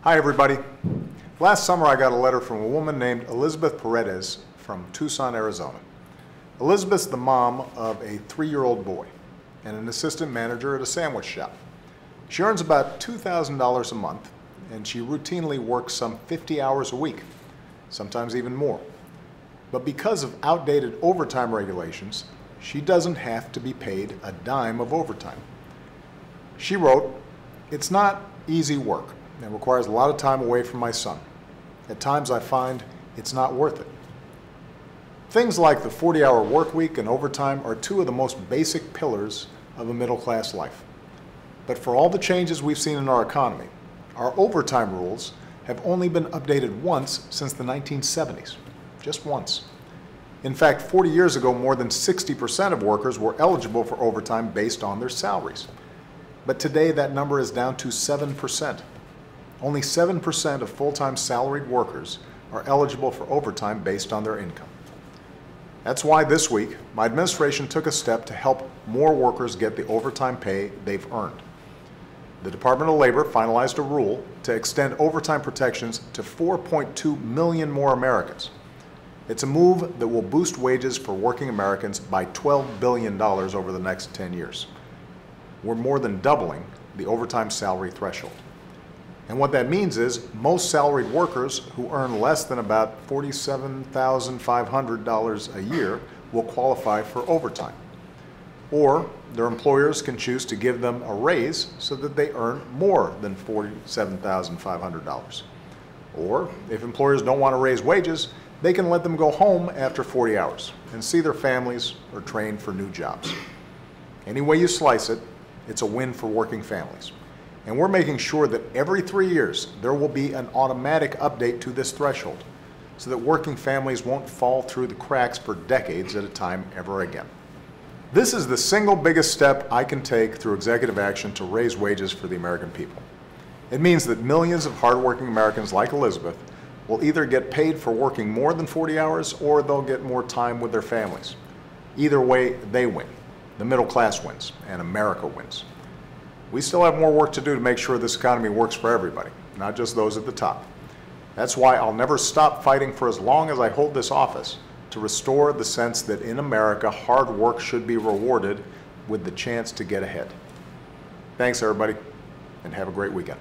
Hi everybody. Last summer I got a letter from a woman named Elizabeth Paredes from Tucson, Arizona. Elizabeth's the mom of a 3-year-old boy and an assistant manager at a sandwich shop. She earns about $2,000 a month and she routinely works some 50 hours a week, sometimes even more. But because of outdated overtime regulations, she doesn't have to be paid a dime of overtime. She wrote, "It's not easy work. It requires a lot of time away from my son. At times I find it's not worth it." Things like the 40-hour work week and overtime are two of the most basic pillars of a middle-class life. But for all the changes we've seen in our economy, our overtime rules have only been updated once since the 1970s, just once. In fact, 40 years ago, more than 60% of workers were eligible for overtime based on their salaries. But today that number is down to 7%. Only 7% of full-time salaried workers are eligible for overtime based on their income. That's why this week, my administration took a step to help more workers get the overtime pay they've earned. The Department of Labor finalized a rule to extend overtime protections to 4.2 million more Americans. It's a move that will boost wages for working Americans by $12 billion over the next 10 years. We're more than doubling the overtime salary threshold. And what that means is most salaried workers who earn less than about $47,500 a year will qualify for overtime. Or their employers can choose to give them a raise so that they earn more than $47,500. Or if employers don't want to raise wages, they can let them go home after 40 hours and see their families or train for new jobs. Any way you slice it, it's a win for working families. And we're making sure that every 3 years there will be an automatic update to this threshold so that working families won't fall through the cracks for decades at a time ever again. This is the single biggest step I can take through executive action to raise wages for the American people. It means that millions of hardworking Americans like Elizabeth will either get paid for working more than 40 hours or they'll get more time with their families. Either way, they win. The middle class wins and America wins. We still have more work to do to make sure this economy works for everybody, not just those at the top. That's why I'll never stop fighting for as long as I hold this office to restore the sense that in America, hard work should be rewarded with the chance to get ahead. Thanks, everybody, and have a great weekend.